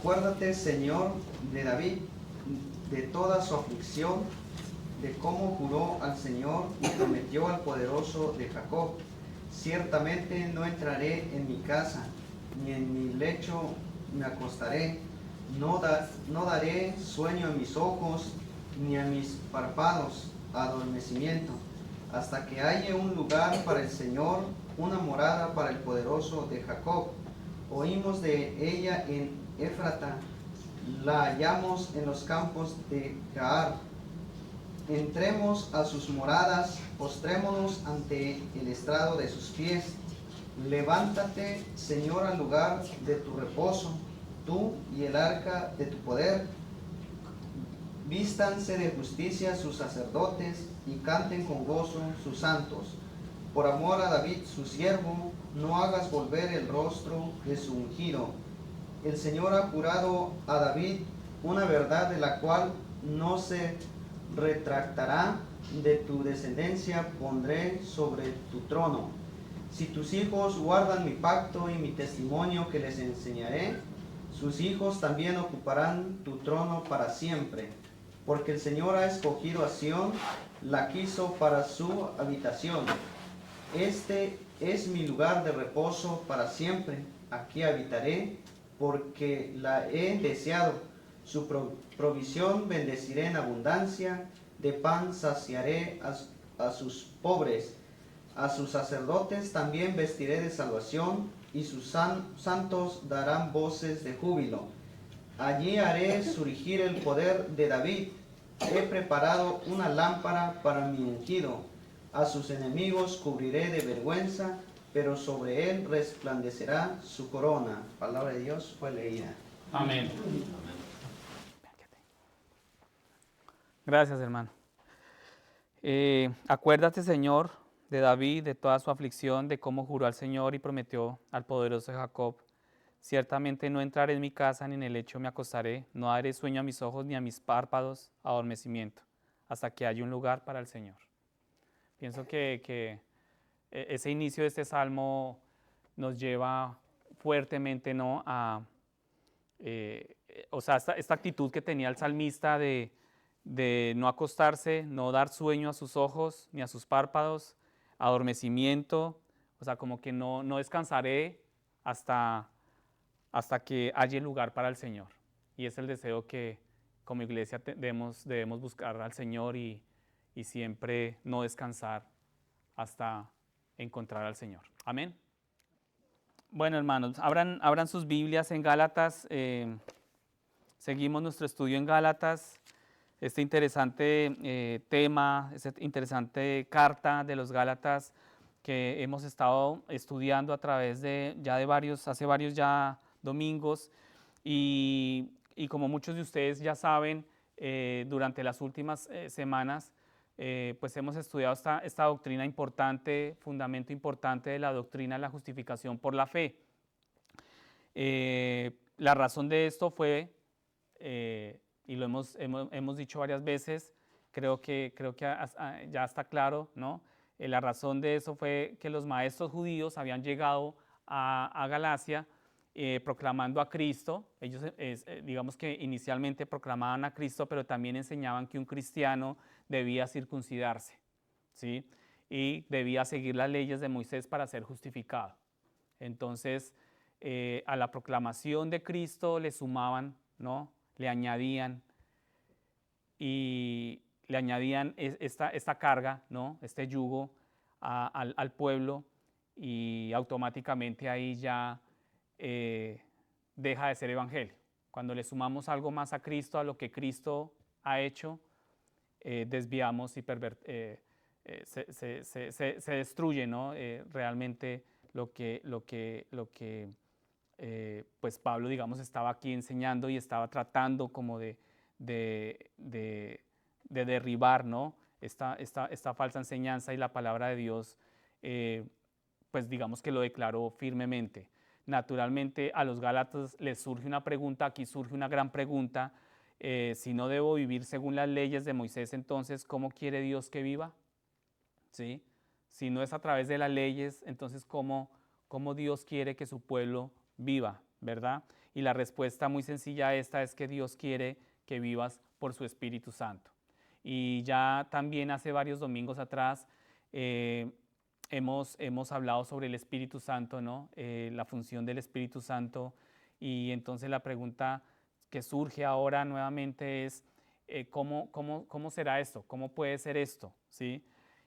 Acuérdate, Señor, de David, de toda su aflicción, de cómo juró al Señor y prometió al poderoso de Jacob. Ciertamente no entraré en mi casa, ni en mi lecho me acostaré. No daré sueño a mis ojos, ni a mis párpados adormecimiento, hasta que haya un lugar para el Señor, una morada para el poderoso de Jacob. Oímos de ella en Éfrata, la hallamos en los campos de Jaar. Entremos a sus moradas, postrémonos ante el estrado de sus pies. Levántate, Señor, al lugar de tu reposo, tú y el arca de tu poder. Vístanse de justicia sus sacerdotes y canten con gozo sus santos. Por amor a David, su siervo, no hagas volver el rostro de su ungido. El Señor ha jurado a David una verdad de la cual no se retractará. De tu descendencia pondré sobre tu trono. Si tus hijos guardan mi pacto y mi testimonio que les enseñaré, sus hijos también ocuparán tu trono para siempre. Porque el Señor ha escogido a Sión, la quiso para su habitación. Este es mi lugar de reposo para siempre. Aquí habitaré, porque la he deseado. Su provisión bendeciré en abundancia, de pan saciaré a sus pobres. A sus sacerdotes también vestiré de salvación, y sus santos darán voces de júbilo. Allí haré surgir el poder de David. He preparado una lámpara para mi ungido. A sus enemigos cubriré de vergüenza, pero sobre él resplandecerá su corona. Palabra de Dios fue leída. Amén. Gracias, hermano. Acuérdate, Señor, de David, de toda su aflicción, de cómo juró al Señor y prometió al poderoso de Jacob. Ciertamente no entraré en mi casa, ni en el lecho me acostaré, no daré sueño a mis ojos, ni a mis párpados adormecimiento, hasta que haya un lugar para el Señor. Pienso que ese inicio de este salmo nos lleva fuertemente, ¿no?, o sea, esta actitud que tenía el salmista de no acostarse, no dar sueño a sus ojos ni a sus párpados, adormecimiento, o sea, como que no descansaré hasta que haya lugar para el Señor. Y es el deseo que como iglesia debemos buscar al Señor y siempre no descansar hasta encontrar al Señor. Amén. Bueno, hermanos, abran sus Biblias en Gálatas. Seguimos nuestro estudio en Gálatas. Este interesante tema, esta interesante carta de los Gálatas que hemos estado estudiando a través de hace varios ya domingos. Y como muchos de ustedes ya saben, durante las últimas semanas, pues hemos estudiado esta doctrina importante, fundamento importante de la doctrina de la justificación por la fe. La razón de esto fue, y lo hemos dicho varias veces, creo que ya está claro, ¿no? La razón de eso fue que los maestros judíos habían llegado a Galacia proclamando a Cristo. Ellos, digamos que inicialmente proclamaban a Cristo, pero también enseñaban que un cristiano debía circuncidarse, ¿sí? Y debía seguir las leyes de Moisés para ser justificado. Entonces, a la proclamación de Cristo le sumaban, ¿no?, le añadían esta carga, ¿no?, este yugo al pueblo, y automáticamente ahí ya deja de ser evangelio. Cuando le sumamos algo más a Cristo, a lo que Cristo ha hecho, desviamos y se destruye, ¿no?, realmente lo que pues Pablo, digamos, estaba aquí enseñando y estaba tratando como de derribar, ¿no?, esta falsa enseñanza, y la palabra de Dios, pues digamos que lo declaró firmemente. Naturalmente a los Gálatas les surge una pregunta, aquí surge una gran pregunta: si no debo vivir según las leyes de Moisés, entonces ¿cómo quiere Dios que viva? ¿Sí? Si no es a través de las leyes, entonces ¿cómo Dios quiere que su pueblo viva, verdad? Y la respuesta muy sencilla a esta es que Dios quiere que vivas por su Espíritu Santo. Y ya también hace varios domingos atrás hemos hablado sobre el Espíritu Santo, ¿no? La función del Espíritu Santo. Y entonces la pregunta que surge ahora nuevamente es, ¿cómo será esto? ¿Cómo puede ser esto? ¿Sí?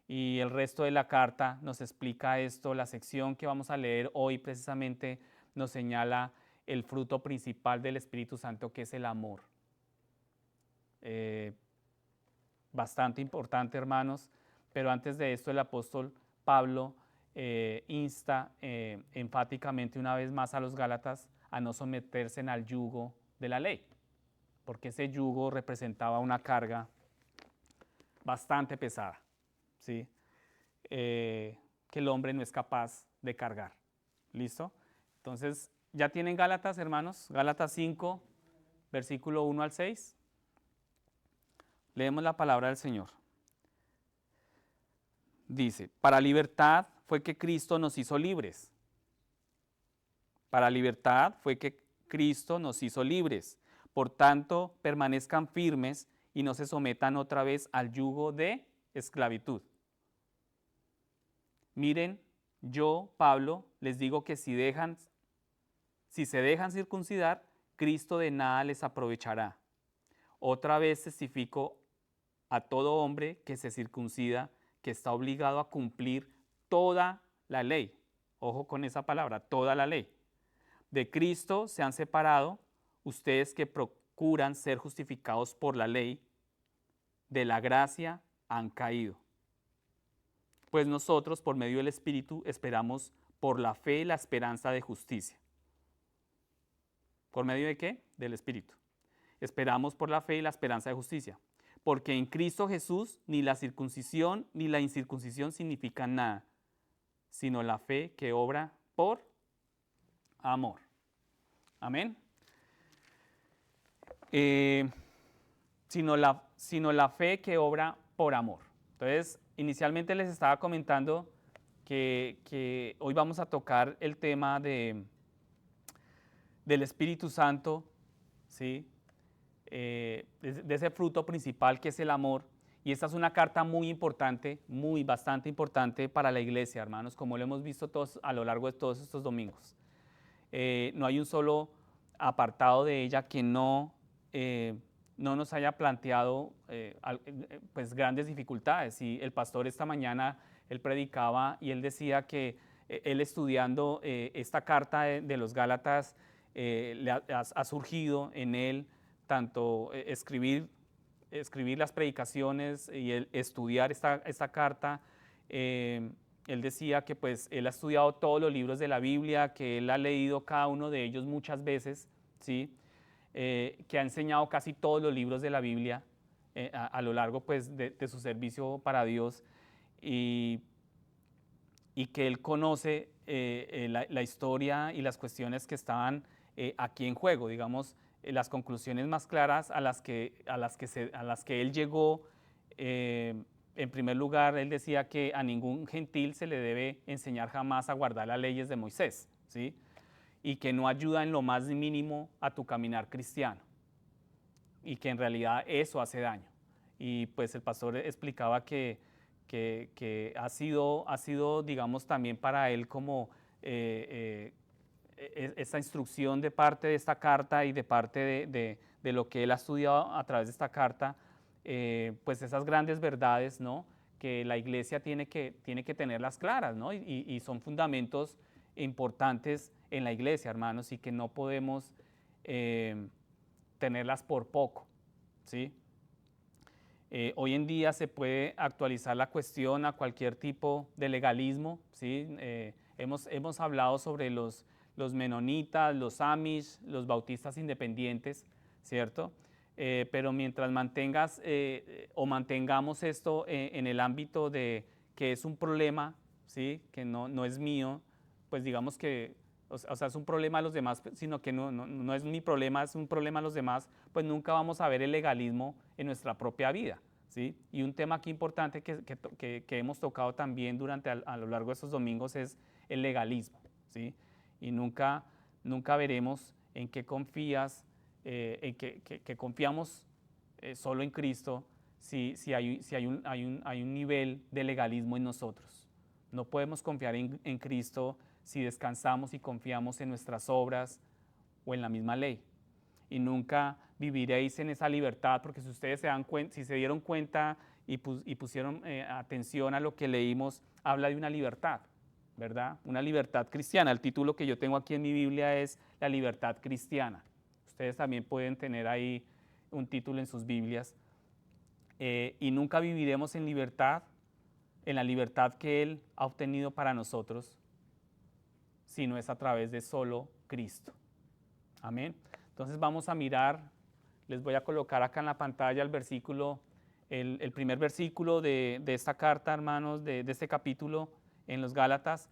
Y el resto de la carta nos explica esto. La sección que vamos a leer hoy precisamente nos señala el fruto principal del Espíritu Santo, que es el amor. Bastante importante, hermanos, pero antes de esto el apóstol Pablo insta enfáticamente una vez más a los Gálatas a no someterse al yugo de la ley, porque ese yugo representaba una carga bastante pesada, ¿sí? Que el hombre no es capaz de cargar. ¿Listo? Entonces, ¿ya tienen Gálatas, hermanos? Gálatas 5, versículo 1 al 6. Leemos la palabra del Señor. Dice, para libertad fue que Cristo nos hizo libres. Para libertad fue que Cristo nos hizo libres. Por tanto, permanezcan firmes y no se sometan otra vez al yugo de esclavitud. Miren, yo, Pablo, les digo que si se dejan circuncidar, Cristo de nada les aprovechará. Otra vez testifico a todo hombre que se circuncida, que está obligado a cumplir toda la ley. Ojo con esa palabra, toda la ley. De Cristo se han separado ustedes que procuran ser justificados por la ley, de la gracia han caído. Pues nosotros, por medio del Espíritu, esperamos por la fe la esperanza de justicia. ¿Por medio de qué? Del Espíritu. Esperamos por la fe y la esperanza de justicia. Porque en Cristo Jesús ni la circuncisión ni la incircuncisión significan nada, sino la fe que obra por amor. Amén. Sino la fe que obra por amor. Entonces, inicialmente les estaba comentando que hoy vamos a tocar el tema del Espíritu Santo, ¿sí? De ese fruto principal que es el amor. Y esta es una carta muy importante, bastante importante para la iglesia, hermanos, como lo hemos visto todos a lo largo de todos estos domingos. No hay un solo apartado de ella que no nos haya planteado pues grandes dificultades. Y el pastor esta mañana, él predicaba y él decía que él estudiando esta carta de los Gálatas, ha surgido en él tanto escribir las predicaciones y el estudiar esta carta. Él decía que pues él ha estudiado todos los libros de la Biblia, que él ha leído cada uno de ellos muchas veces, ¿sí? Que ha enseñado casi todos los libros de la Biblia a lo largo pues de su servicio para Dios, y que él conoce la historia y las cuestiones que estaban aquí en juego, digamos, las conclusiones más claras a las que él llegó. En primer lugar, él decía que a ningún gentil se le debe enseñar jamás a guardar las leyes de Moisés, ¿sí? Y que no ayuda en lo más mínimo a tu caminar cristiano, y que en realidad eso hace daño. Y pues el pastor explicaba que ha sido, digamos, también para él como esta instrucción de parte de esta carta y de parte de lo que él ha estudiado a través de esta carta, pues esas grandes verdades, ¿no?, que la iglesia tiene que tenerlas claras, ¿no? Y son fundamentos importantes en la iglesia, hermanos, y que no podemos tenerlas por poco, ¿sí? Hoy en día se puede actualizar la cuestión a cualquier tipo de legalismo, ¿sí? Hemos hablado sobre los menonitas, los amish, los bautistas independientes, ¿cierto? Pero mientras mantengamos esto en el ámbito de que es un problema, ¿sí?, que no es mío, pues digamos que, o sea, es un problema a los demás, sino que no es mi problema, es un problema a los demás, pues nunca vamos a ver el legalismo en nuestra propia vida, ¿sí? Y un tema aquí importante que hemos tocado también a lo largo de estos domingos es el legalismo, ¿sí? Y nunca veremos en qué confías, que confiamos solo en Cristo si hay un nivel de legalismo en nosotros. No podemos confiar en Cristo si descansamos y confiamos en nuestras obras o en la misma ley. Y nunca viviréis en esa libertad, porque si ustedes si se dieron cuenta y pusieron atención a lo que leímos, habla de una libertad, ¿verdad? Una libertad cristiana. El título que yo tengo aquí en mi Biblia es La libertad cristiana. Ustedes también pueden tener ahí un título en sus Biblias. Y nunca viviremos en libertad, en la libertad que Él ha obtenido para nosotros, si no es a través de solo Cristo. Amén. Entonces vamos a mirar, les voy a colocar acá en la pantalla el versículo, el primer versículo de esta carta, hermanos, de este capítulo en los Gálatas.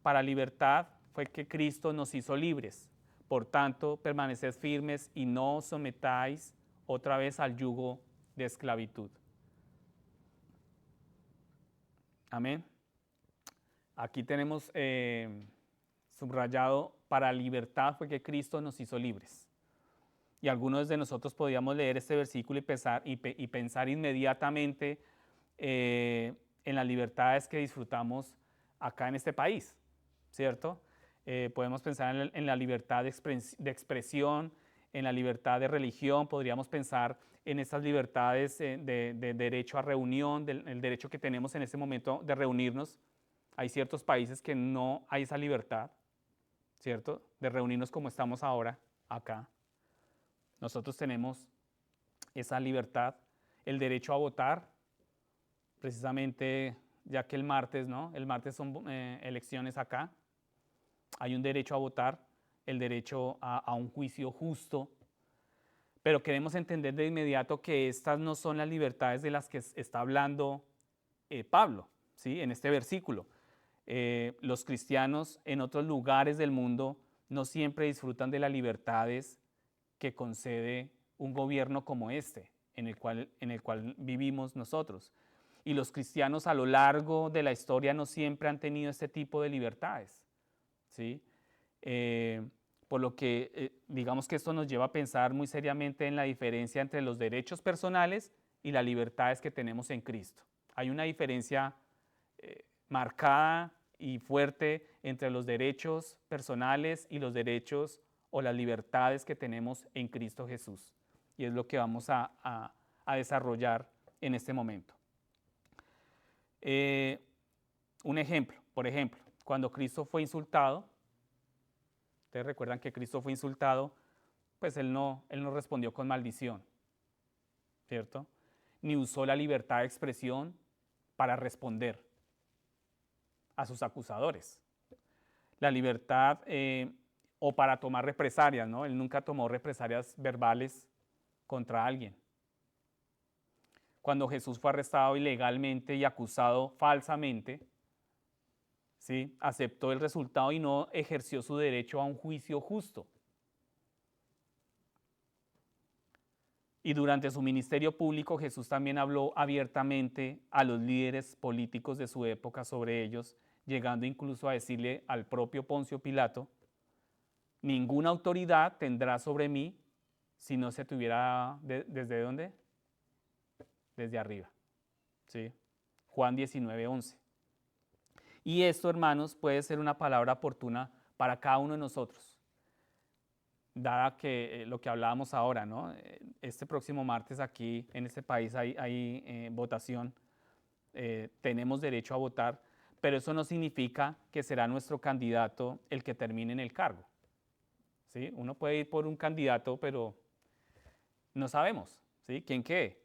Para libertad fue que Cristo nos hizo libres. Por tanto, permaneced firmes y no os sometáis otra vez al yugo de esclavitud. Amén. Aquí tenemos subrayado, para libertad fue que Cristo nos hizo libres. Y algunos de nosotros podíamos leer este versículo y pensar inmediatamente en las libertades que disfrutamos acá en este país, ¿cierto? Podemos pensar en la libertad de expresión, en la libertad de religión, podríamos pensar en estas libertades de derecho a reunión, el derecho que tenemos en este momento de reunirnos. Hay ciertos países que no hay esa libertad, ¿cierto? De reunirnos como estamos ahora acá. Nosotros tenemos esa libertad, el derecho a votar, precisamente ya que el martes, ¿no? El martes son elecciones acá. Hay un derecho a votar, el derecho a un juicio justo, pero queremos entender de inmediato que estas no son las libertades de las que está hablando Pablo, ¿sí? En este versículo. Los cristianos en otros lugares del mundo no siempre disfrutan de las libertades que concede un gobierno como este, en el cual vivimos nosotros. Y los cristianos a lo largo de la historia no siempre han tenido este tipo de libertades, ¿sí? Por lo que digamos que esto nos lleva a pensar muy seriamente en la diferencia entre los derechos personales y las libertades que tenemos en Cristo. Hay una diferencia marcada y fuerte entre los derechos personales y los derechos o las libertades que tenemos en Cristo Jesús. Y es lo que vamos a desarrollar en este momento. Un ejemplo, por ejemplo, cuando Cristo fue insultado, ustedes recuerdan que Cristo fue insultado, pues él no respondió con maldición, ¿cierto? Ni usó la libertad de expresión para responder a sus acusadores. La libertad o para tomar represalias, ¿no? Él nunca tomó represalias verbales contra alguien. Cuando Jesús fue arrestado ilegalmente y acusado falsamente, ¿sí? Aceptó el resultado y no ejerció su derecho a un juicio justo. Y durante su ministerio público, Jesús también habló abiertamente a los líderes políticos de su época sobre ellos, llegando incluso a decirle al propio Poncio Pilato: ninguna autoridad tendrá sobre mí si no se tuviera ¿desde dónde? Desde arriba. ¿Sí? Juan 19:11. Y esto, hermanos, puede ser una palabra oportuna para cada uno de nosotros, dada que lo que hablábamos ahora, ¿no? Este próximo martes aquí en este país hay votación, tenemos derecho a votar, pero eso no significa que será nuestro candidato el que termine en el cargo, ¿sí? Uno puede ir por un candidato, pero no sabemos, ¿sí? ¿Quién quede?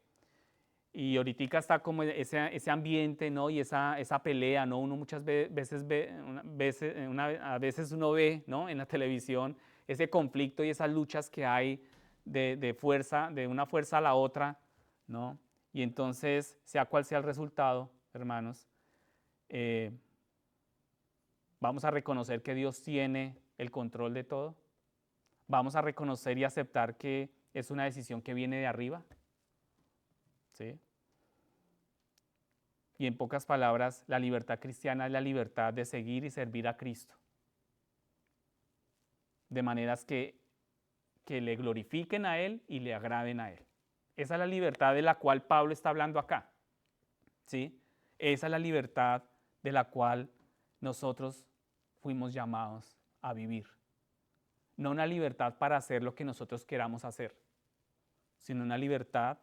Y ahorita está como ese ambiente, ¿no? Y esa pelea, ¿no? Uno muchas veces a veces uno ve, ¿no? En la televisión ese conflicto y esas luchas que hay de fuerza, de una fuerza a la otra, ¿no? Y entonces, sea cual sea el resultado, hermanos, vamos a reconocer que Dios tiene el control de todo. Vamos a reconocer y aceptar que es una decisión que viene de arriba, ¿sí? Y en pocas palabras, la libertad cristiana es la libertad de seguir y servir a Cristo. de maneras que le glorifiquen a Él y le agraden a Él. Esa es la libertad de la cual Pablo está hablando acá, ¿sí? Esa es la libertad de la cual nosotros fuimos llamados a vivir. No una libertad para hacer lo que nosotros queramos hacer, sino una libertad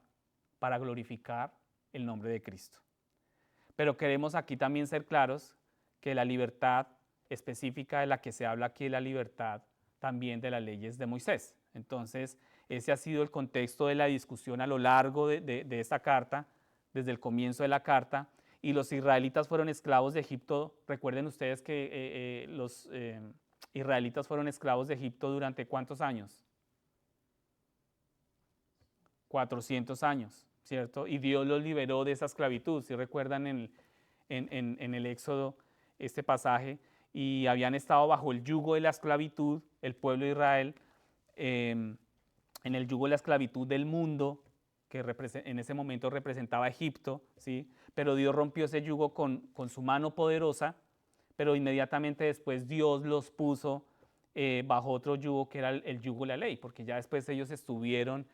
para glorificar el nombre de Cristo. Pero queremos aquí también ser claros que la libertad específica de la que se habla aquí es la libertad también de las leyes de Moisés. Entonces, ese ha sido el contexto de la discusión a lo largo de esta carta, desde el comienzo de la carta, y los israelitas fueron esclavos de Egipto. Recuerden ustedes que los israelitas fueron esclavos de Egipto durante ¿cuántos años? 400 años, ¿cierto? Y Dios los liberó de esa esclavitud. Si recuerdan en el Éxodo este pasaje, y habían estado bajo el yugo de la esclavitud, el pueblo de Israel, en el yugo de la esclavitud del mundo, que en ese momento representaba a Egipto, ¿sí? Pero Dios rompió ese yugo con su mano poderosa, pero inmediatamente después Dios los puso bajo otro yugo, que era el yugo de la ley, porque ya después ellos estuvieron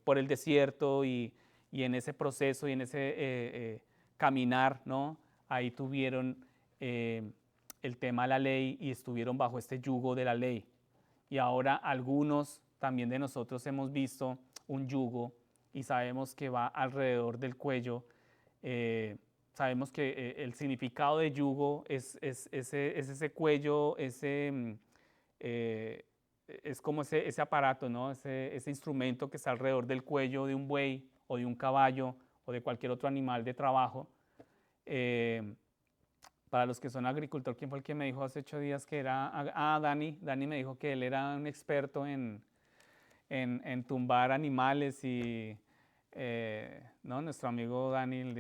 por el desierto y en ese proceso y en ese caminar, ¿no? Ahí tuvieron el tema de la ley y estuvieron bajo este yugo de la ley. Y ahora algunos también de nosotros hemos visto un yugo y sabemos que va alrededor del cuello. Sabemos que el significado de yugo es ese cuello, es como ese aparato, ¿no? Ese instrumento que está alrededor del cuello de un buey o de un caballo o de cualquier otro animal de trabajo. Para los que son agricultores, ¿quién fue el que me dijo hace 8 días que era? Dani me dijo que él era un experto en tumbar animales y, ¿no? Nuestro amigo Dani,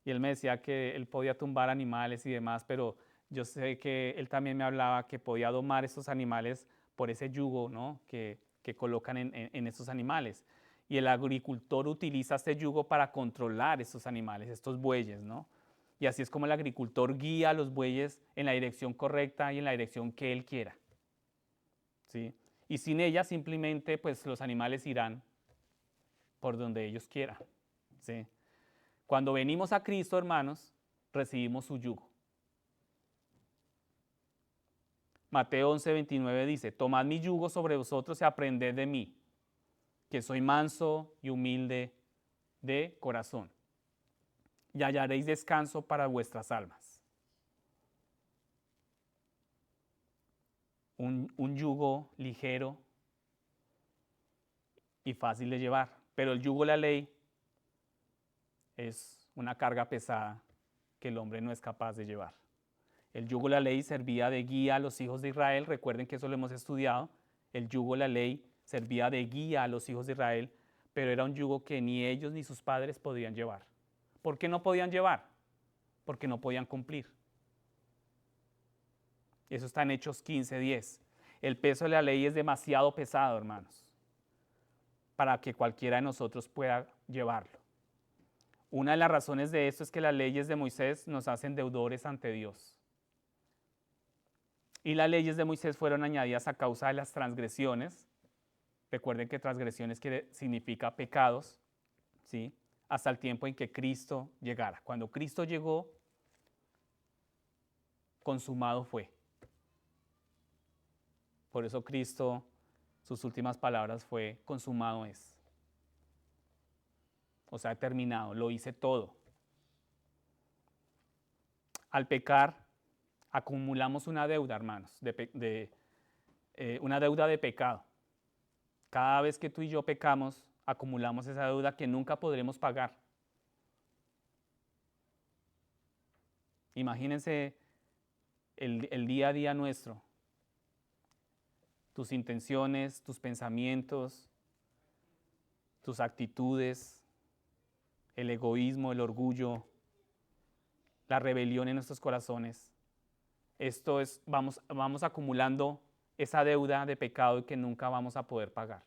y él me decía que él podía tumbar animales y demás, pero yo sé que él también me hablaba que podía domar esos animales por ese yugo, ¿no? que colocan en esos animales. Y el agricultor utiliza este yugo para controlar estos animales, estos bueyes, ¿no? Y así es como el agricultor guía a los bueyes en la dirección correcta y en la dirección que él quiera, ¿sí? Y sin ella simplemente pues los animales irán por donde ellos quieran, ¿sí? Cuando venimos a Cristo, hermanos, recibimos su yugo. Mateo 11:29 dice: tomad mi yugo sobre vosotros y aprended de mí, que soy manso y humilde de corazón, y hallaréis descanso para vuestras almas. Un yugo ligero y fácil de llevar, pero el yugo de la ley es una carga pesada que el hombre no es capaz de llevar. El yugo de la ley servía de guía a los hijos de Israel. Recuerden que eso lo hemos estudiado. El yugo de la ley servía de guía a los hijos de Israel, pero era un yugo que ni ellos ni sus padres podían llevar. ¿Por qué no podían llevar? Porque no podían cumplir. Eso está en Hechos 15:10. El peso de la ley es demasiado pesado, hermanos, para que cualquiera de nosotros pueda llevarlo. Una de las razones de esto es que las leyes de Moisés nos hacen deudores ante Dios. Y las leyes de Moisés fueron añadidas a causa de las transgresiones. Recuerden que transgresiones significa pecados, ¿sí? Hasta el tiempo en que Cristo llegara. Cuando Cristo llegó, consumado fue. Por eso Cristo, sus últimas palabras fue: consumado es. O sea, terminado, lo hice todo. Al pecar, acumulamos una deuda, hermanos, una deuda de pecado. Cada vez que tú y yo pecamos, acumulamos esa deuda que nunca podremos pagar. Imagínense el día a día nuestro, tus intenciones, tus pensamientos, tus actitudes, el egoísmo, el orgullo, la rebelión en nuestros corazones. Esto es, vamos acumulando esa deuda de pecado que nunca vamos a poder pagar.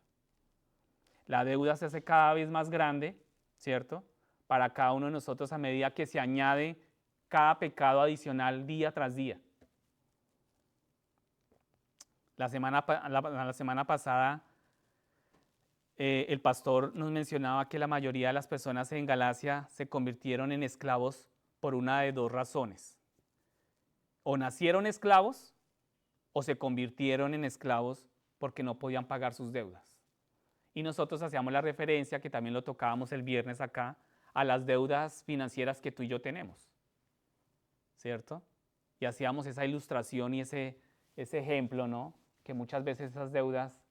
La deuda se hace cada vez más grande, ¿cierto? Para cada uno de nosotros a medida que se añade cada pecado adicional día tras día. La semana pasada el pastor nos mencionaba que la mayoría de las personas en Galacia se convirtieron en esclavos por una de dos razones. O nacieron esclavos o se convirtieron en esclavos porque no podían pagar sus deudas. Y nosotros hacíamos la referencia, que también lo tocábamos el viernes acá, a las deudas financieras que tú y yo tenemos, ¿cierto? Y hacíamos esa ilustración y ese ejemplo, ¿no? Que muchas veces esas deudas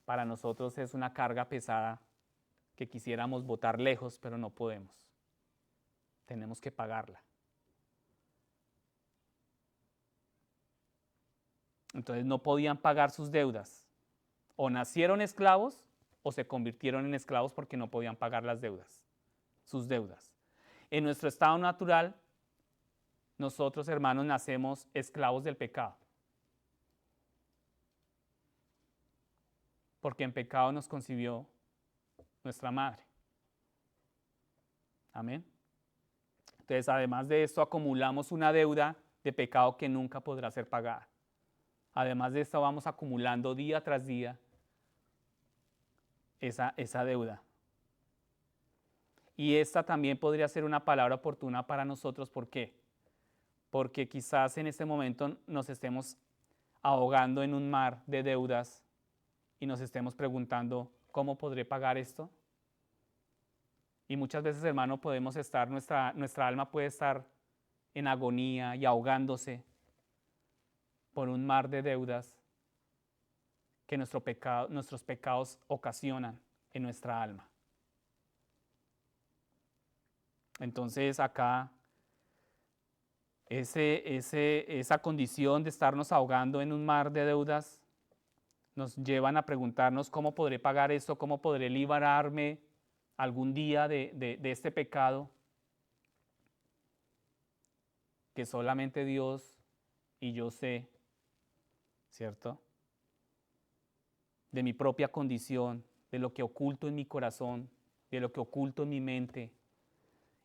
para nosotros es una carga pesada que quisiéramos botar lejos, pero no podemos. Tenemos que pagarla. Entonces no podían pagar sus deudas. O nacieron esclavos o se convirtieron en esclavos porque no podían pagar las deudas, sus deudas. En nuestro estado natural, nosotros, hermanos, nacemos esclavos del pecado. Porque en pecado nos concibió nuestra madre. Amén. Entonces, además de esto, acumulamos una deuda de pecado que nunca podrá ser pagada. Además de esto, vamos acumulando día tras día esa deuda. Y esta también podría ser una palabra oportuna para nosotros. ¿Por qué? Porque quizás en este momento nos estemos ahogando en un mar de deudas y nos estemos preguntando, ¿cómo podré pagar esto? Y muchas veces, hermano, podemos estar, nuestra alma puede estar en agonía y ahogándose por un mar de deudas que nuestros pecados ocasionan en nuestra alma. Entonces acá esa condición de estarnos ahogando en un mar de deudas nos llevan a preguntarnos cómo podré pagar esto, cómo podré librarme algún día de este pecado que solamente Dios y yo sé, ¿cierto? De mi propia condición, de lo que oculto en mi corazón, de lo que oculto en mi mente.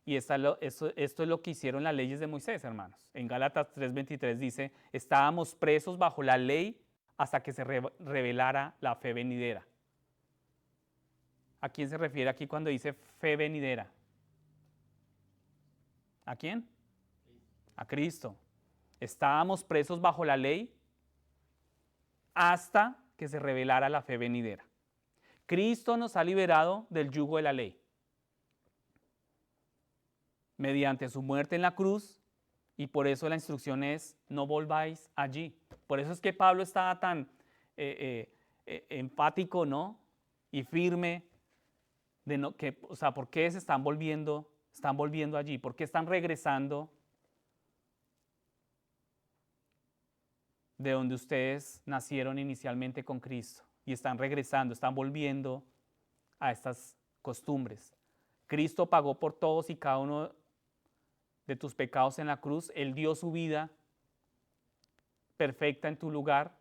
Y esto es lo que hicieron las leyes de Moisés, hermanos. En Gálatas 3:23 dice, estábamos presos bajo la ley hasta que se revelara la fe venidera. ¿A quién se refiere aquí cuando dice fe venidera? ¿A quién? A Cristo. Estábamos presos bajo la ley hasta que se revelara la fe venidera. Cristo nos ha liberado del yugo de la ley. Mediante su muerte en la cruz, y por eso la instrucción es, no volváis allí. Por eso es que Pablo estaba tan enfático, ¿no? Y firme, ¿por qué se están volviendo allí? ¿Por qué están regresando de donde ustedes nacieron inicialmente con Cristo? Y están regresando, están volviendo a estas costumbres. Cristo pagó por todos y cada uno de tus pecados en la cruz. Él dio su vida perfecta en tu lugar.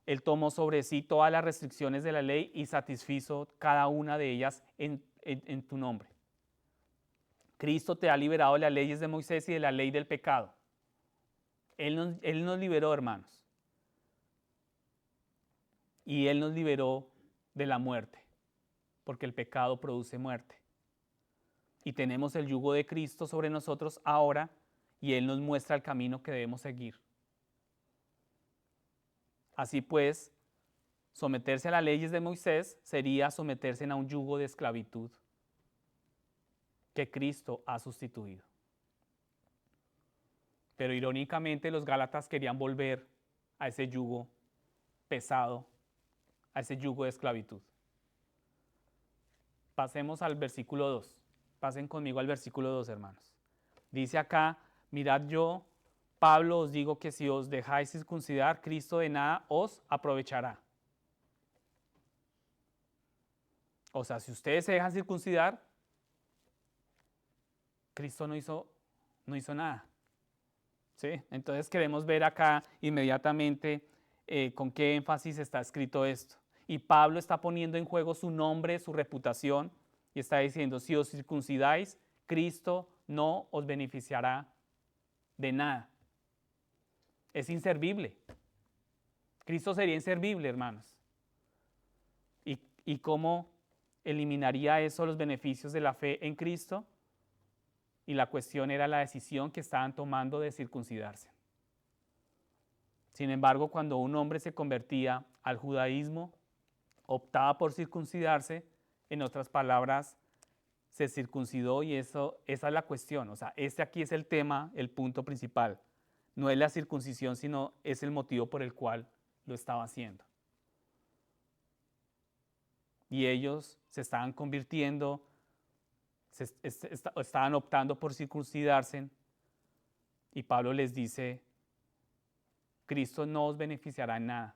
Él tomó sobre sí todas las restricciones de la ley y satisfizo cada una de ellas en tu nombre. Cristo te ha liberado de las leyes de Moisés y de la ley del pecado. Él nos liberó, hermanos. Y Él nos liberó de la muerte, porque el pecado produce muerte. Y tenemos el yugo de Cristo sobre nosotros ahora, y Él nos muestra el camino que debemos seguir. Así pues, someterse a las leyes de Moisés sería someterse a un yugo de esclavitud que Cristo ha sustituido. Pero irónicamente los gálatas querían volver a ese yugo pesado, a ese yugo de esclavitud. Pasemos al versículo 2. Pasen conmigo al versículo 2, hermanos. Dice acá, mirad yo, Pablo, os digo que si os dejáis circuncidar, Cristo de nada os aprovechará. O sea, si ustedes se dejan circuncidar, Cristo no hizo nada. ¿Sí? Entonces queremos ver acá inmediatamente con qué énfasis está escrito esto. Y Pablo está poniendo en juego su nombre, su reputación, y está diciendo, si os circuncidáis, Cristo no os beneficiará de nada. Es inservible. Cristo sería inservible, hermanos. ¿Y cómo eliminaría eso los beneficios de la fe en Cristo? Y la cuestión era la decisión que estaban tomando de circuncidarse. Sin embargo, cuando un hombre se convertía al judaísmo, optaba por circuncidarse, en otras palabras, se circuncidó, y esa es la cuestión. O sea, este aquí es el tema, el punto principal. No es la circuncisión, sino es el motivo por el cual lo estaba haciendo. Y ellos se estaban convirtiendo, estaban optando por circuncidarse, y Pablo les dice: Cristo no os beneficiará en nada.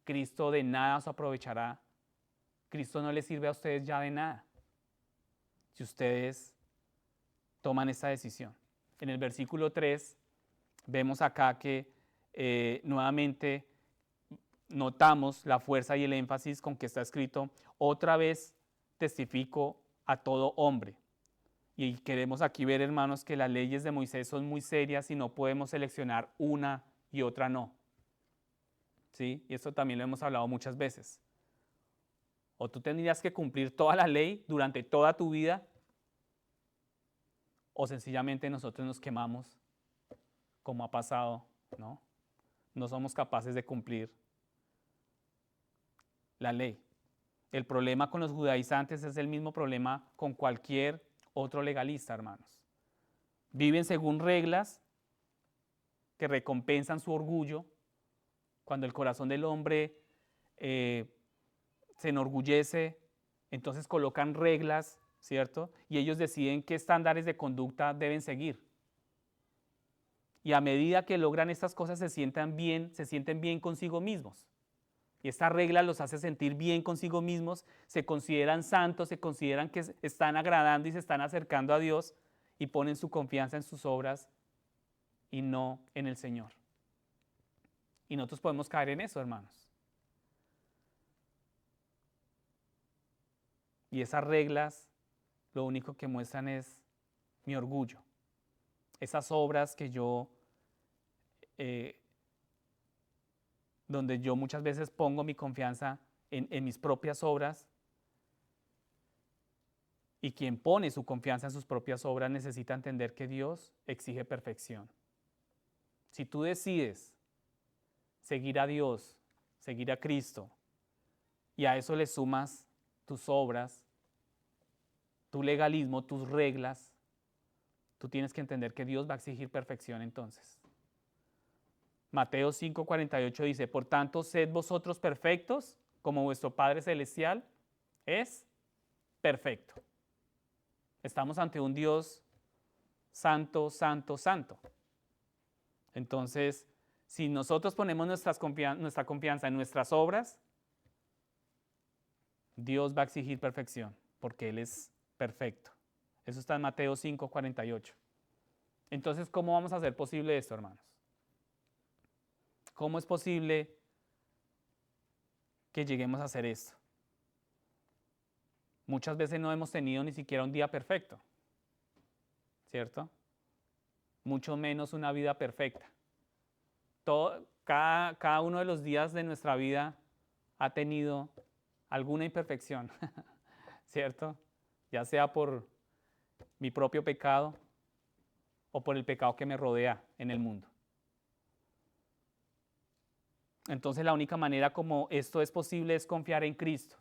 Cristo de nada os aprovechará. Cristo no les sirve a ustedes ya de nada si ustedes toman esta decisión. En el versículo 3 vemos acá que nuevamente notamos la fuerza y el énfasis con que está escrito: otra vez testifico a todo hombre. Y queremos aquí ver, hermanos, que las leyes de Moisés son muy serias y no podemos seleccionar una y otra no. ¿Sí? Y esto también lo hemos hablado muchas veces. O tú tendrías que cumplir toda la ley durante toda tu vida, o sencillamente nosotros nos quemamos, como ha pasado, ¿no? No somos capaces de cumplir la ley. El problema con los judaizantes es el mismo problema con cualquier otro legalista, hermanos. Viven según reglas que recompensan su orgullo. Cuando el corazón del hombre se enorgullece, entonces colocan reglas, ¿cierto? Y ellos deciden qué estándares de conducta deben seguir. Y a medida que logran estas cosas se sienten bien consigo mismos. Y esta regla los hace sentir bien consigo mismos, se consideran santos, se consideran que están agradando y se están acercando a Dios, y ponen su confianza en sus obras y no en el Señor. Y nosotros podemos caer en eso, hermanos. Y esas reglas lo único que muestran es mi orgullo. Esas obras que donde yo muchas veces pongo mi confianza en mis propias obras, y quien pone su confianza en sus propias obras necesita entender que Dios exige perfección. Si tú decides seguir a Dios, seguir a Cristo, y a eso le sumas tus obras, tu legalismo, tus reglas, tú tienes que entender que Dios va a exigir perfección entonces. Mateo 5:48 dice: por tanto, sed vosotros perfectos, como vuestro Padre Celestial es perfecto. Estamos ante un Dios santo, santo, santo. Entonces, si nosotros ponemos nuestra confianza en nuestras obras, Dios va a exigir perfección, porque Él es perfecto. Eso está en Mateo 5:48. Entonces, ¿cómo vamos a hacer posible esto, hermanos? ¿Cómo es posible que lleguemos a hacer esto? Muchas veces no hemos tenido ni siquiera un día perfecto, ¿cierto? Mucho menos una vida perfecta. Cada uno de los días de nuestra vida ha tenido alguna imperfección, ¿cierto? Ya sea por mi propio pecado o por el pecado que me rodea en el mundo. Entonces la única manera como esto es posible es confiar en Cristo.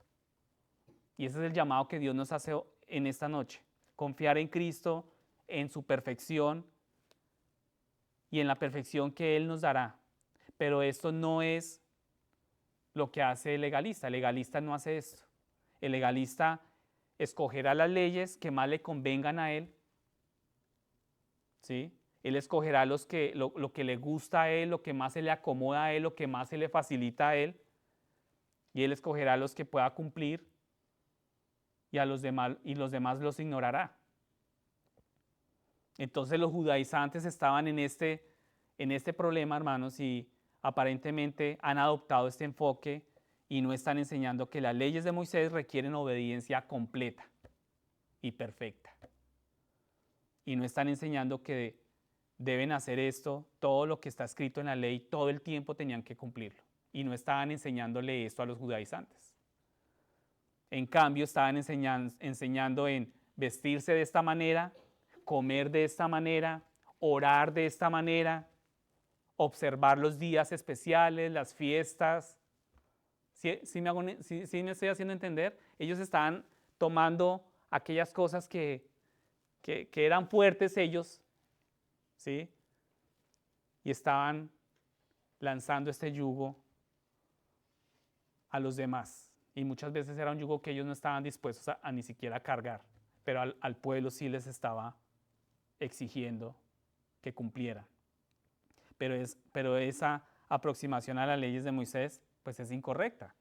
Y ese es el llamado que Dios nos hace en esta noche. Confiar en Cristo, en su perfección y en la perfección que Él nos dará. Pero esto no es lo que hace el legalista. El legalista no hace esto. El legalista escogerá las leyes que más le convengan a él, ¿sí? Él escogerá lo que le gusta a él, lo que más se le acomoda a él, lo que más se le facilita a él, y él escogerá los que pueda cumplir, y los demás los ignorará. Entonces los judaizantes estaban en este problema, hermanos, y aparentemente han adoptado este enfoque y no están enseñando que las leyes de Moisés requieren obediencia completa y perfecta. Y no están enseñando que deben hacer esto, todo lo que está escrito en la ley, todo el tiempo tenían que cumplirlo. y no estaban enseñándole esto a los judaizantes. En cambio, estaban enseñando en vestirse de esta manera, comer de esta manera, orar de esta manera, observar los días especiales, las fiestas. ¿Sí me estoy haciendo entender? Ellos estaban tomando aquellas cosas que eran fuertes ellos, ¿sí? Y estaban lanzando este yugo a los demás. Y muchas veces era un yugo que ellos no estaban dispuestos a ni siquiera cargar, pero al pueblo sí les estaba exigiendo que cumplieran. Pero esa aproximación a las leyes de Moisés pues es incorrecta.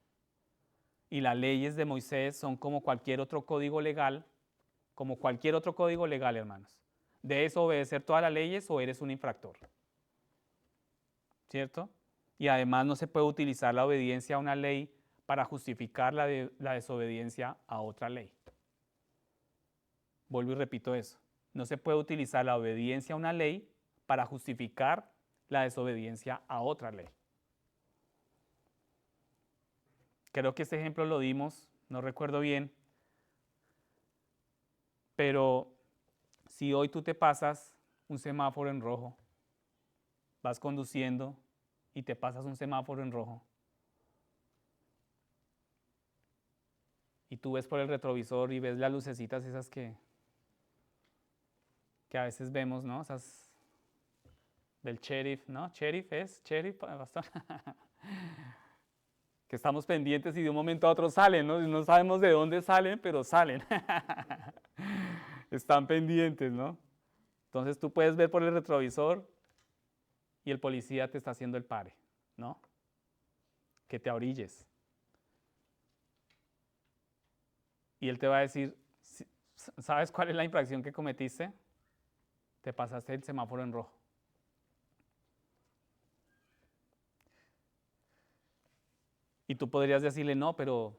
Y las leyes de Moisés son como cualquier otro código legal, hermanos. Debes obedecer todas las leyes o eres un infractor. ¿Cierto? Y además no se puede utilizar la obediencia a una ley para justificar la desobediencia a otra ley. Vuelvo y repito eso. No se puede utilizar la obediencia a una ley para justificar la desobediencia a otra ley. Creo que este ejemplo lo dimos, no recuerdo bien, pero si hoy tú te pasas un semáforo en rojo, vas conduciendo y te pasas un semáforo en rojo, y tú ves por el retrovisor y ves las lucecitas esas que a veces vemos, ¿no? Esas del sheriff, ¿no? Sheriff, pastor. Que estamos pendientes y de un momento a otro salen, ¿no? No sabemos de dónde salen, pero salen. Están pendientes, ¿no? Entonces tú puedes ver por el retrovisor y el policía te está haciendo el pare, ¿no? Que te orilles. Y él te va a decir, ¿sabes cuál es la infracción que cometiste? Te pasaste el semáforo en rojo. Y tú podrías decirle, no, pero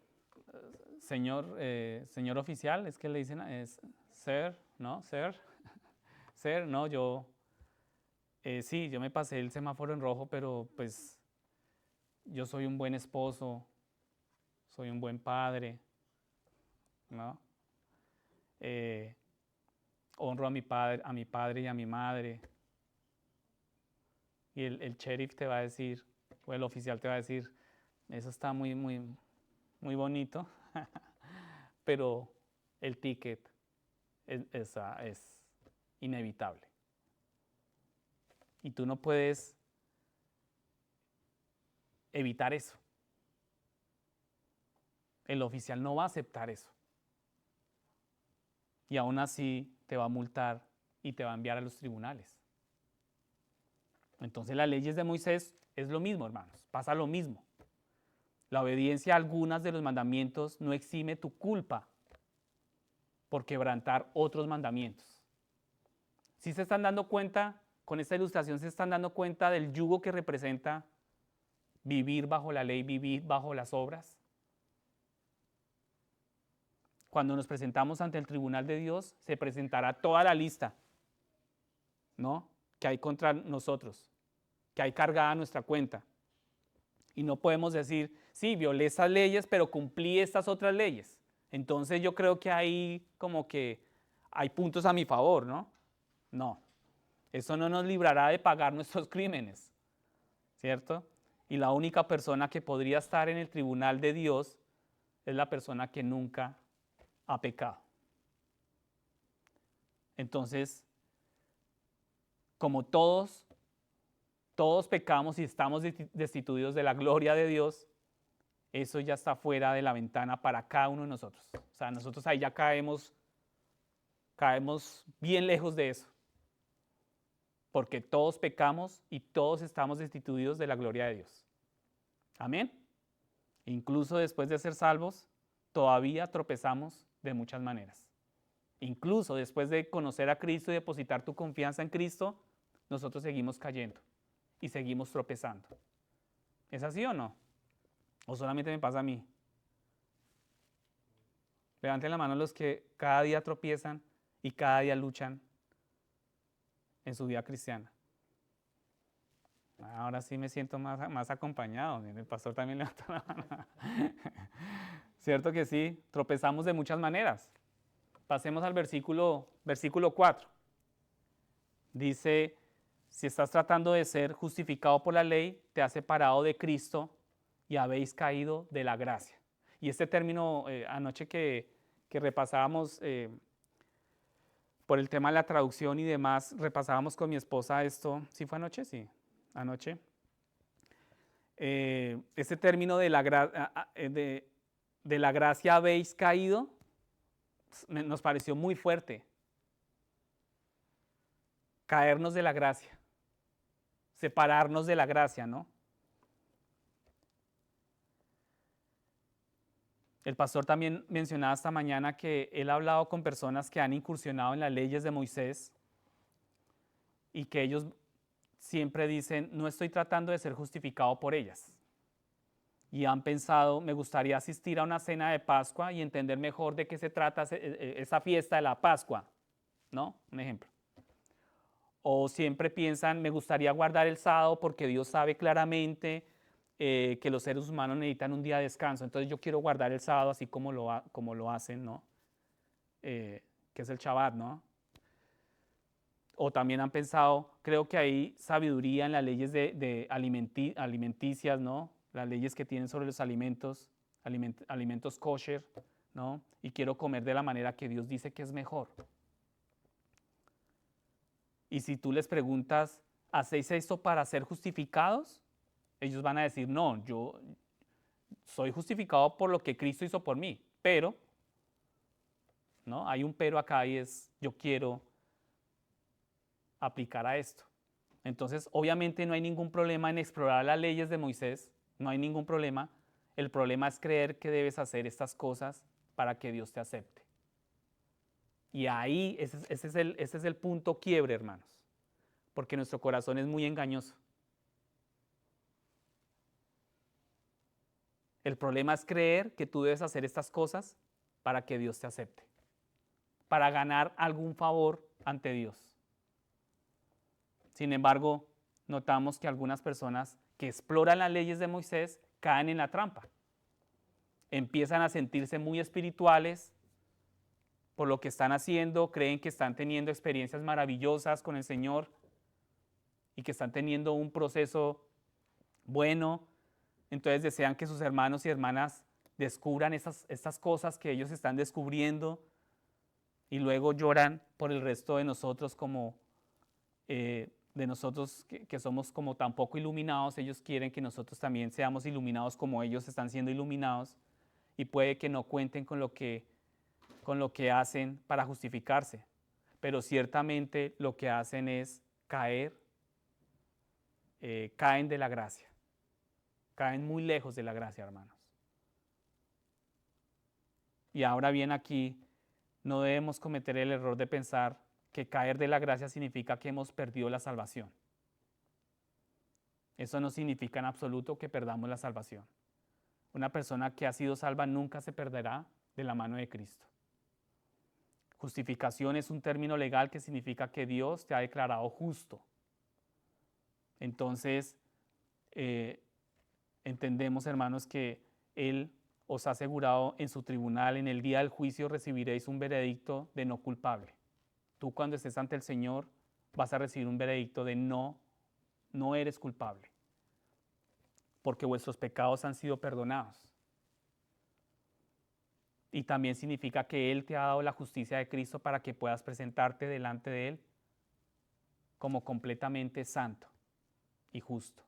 señor oficial, es que le dicen, sir, ¿no? Sir, no, sí, yo me pasé el semáforo en rojo, pero pues yo soy un buen esposo, soy un buen padre, ¿no? Honro a mi padre y a mi madre. Y el sheriff te va a decir, o el oficial te va a decir, eso está muy, muy, muy bonito, pero el ticket es inevitable. Y tú no puedes evitar eso. El oficial no va a aceptar eso. Y aún así te va a multar y te va a enviar a los tribunales. Entonces las leyes de Moisés es lo mismo, hermanos, pasa lo mismo. La obediencia a algunas de los mandamientos no exime tu culpa por quebrantar otros mandamientos. ¿Sí se están dando cuenta, con esta ilustración se están dando cuenta del yugo que representa vivir bajo la ley, vivir bajo las obras? Cuando nos presentamos ante el tribunal de Dios, se presentará toda la lista, ¿no?, que hay contra nosotros, que hay cargada a nuestra cuenta. Y no podemos decir, sí, violé esas leyes, pero cumplí estas otras leyes. Entonces yo creo que ahí como que hay puntos a mi favor, ¿no? No, eso no nos librará de pagar nuestros crímenes, ¿cierto? Y la única persona que podría estar en el tribunal de Dios es la persona que nunca ha pecado. Entonces, como todos pecamos y estamos destituidos de la gloria de Dios, eso ya está fuera de la ventana para cada uno de nosotros. O sea, nosotros ahí ya caemos bien lejos de eso. Porque todos pecamos y todos estamos destituidos de la gloria de Dios. Amén. Incluso después de ser salvos, todavía tropezamos de muchas maneras. Incluso después de conocer a Cristo y depositar tu confianza en Cristo, nosotros seguimos cayendo y seguimos tropezando. ¿Es así o no? ¿O solamente me pasa a mí? Levanten la mano los que cada día tropiezan y cada día luchan en su vida cristiana. ahora sí me siento más acompañado. Mire, el pastor también levantó la mano. ¿Cierto que sí? Tropezamos de muchas maneras. Pasemos al versículo 4. Dice, si estás tratando de ser justificado por la ley, te has separado de Cristo y habéis caído de la gracia. Y este término, anoche que repasábamos por el tema de la traducción y demás, repasábamos con mi esposa esto. ¿Sí fue anoche? Sí, anoche. Este término de la gracia habéis caído nos pareció muy fuerte. Caernos de la gracia, separarnos de la gracia, ¿no? El pastor también mencionaba esta mañana que él ha hablado con personas que han incursionado en las leyes de Moisés y que ellos siempre dicen, no estoy tratando de ser justificado por ellas. Y han pensado, me gustaría asistir a una cena de Pascua y entender mejor de qué se trata esa fiesta de la Pascua, ¿no? Un ejemplo. O siempre piensan, me gustaría guardar el sábado porque Dios sabe claramente que los seres humanos necesitan un día de descanso. Entonces yo quiero guardar el sábado así como lo hacen, ¿no? Que es el Shabbat, ¿no? O también han pensado, creo que hay sabiduría en las leyes alimenticias, ¿no? Las leyes que tienen sobre los alimentos kosher, ¿no? Y quiero comer de la manera que Dios dice que es mejor. Y si tú les preguntas, ¿hacéis esto para ser justificados? Ellos van a decir, no, yo soy justificado por lo que Cristo hizo por mí, pero, ¿no? Hay un pero acá y es, yo quiero aplicar a esto. Entonces, obviamente no hay ningún problema en explorar las leyes de Moisés, no hay ningún problema. El problema es creer que debes hacer estas cosas para que Dios te acepte. Y ahí, ese es el punto quiebre, hermanos, porque nuestro corazón es muy engañoso. El problema es creer que tú debes hacer estas cosas para que Dios te acepte, para ganar algún favor ante Dios. Sin embargo, notamos que algunas personas que exploran las leyes de Moisés caen en la trampa. Empiezan a sentirse muy espirituales por lo que están haciendo, creen que están teniendo experiencias maravillosas con el Señor y que están teniendo un proceso bueno. Entonces desean que sus hermanos y hermanas descubran estas cosas que ellos están descubriendo y luego lloran por el resto de nosotros como de nosotros que somos como tan poco iluminados. Ellos quieren que nosotros también seamos iluminados como ellos están siendo iluminados y puede que no cuenten con lo que hacen para justificarse, pero ciertamente lo que hacen es caen de la gracia. Caen muy lejos de la gracia, hermanos. Y ahora bien, aquí no debemos cometer el error de pensar que caer de la gracia significa que hemos perdido la salvación. Eso no significa en absoluto que perdamos la salvación. Una persona que ha sido salva nunca se perderá de la mano de Cristo. Justificación es un término legal que significa que Dios te ha declarado justo. Entonces, entendemos, hermanos, que Él os ha asegurado en su tribunal, en el día del juicio recibiréis un veredicto de no culpable. Tú cuando estés ante el Señor vas a recibir un veredicto de no eres culpable, porque vuestros pecados han sido perdonados. Y también significa que Él te ha dado la justicia de Cristo para que puedas presentarte delante de Él como completamente santo y justo.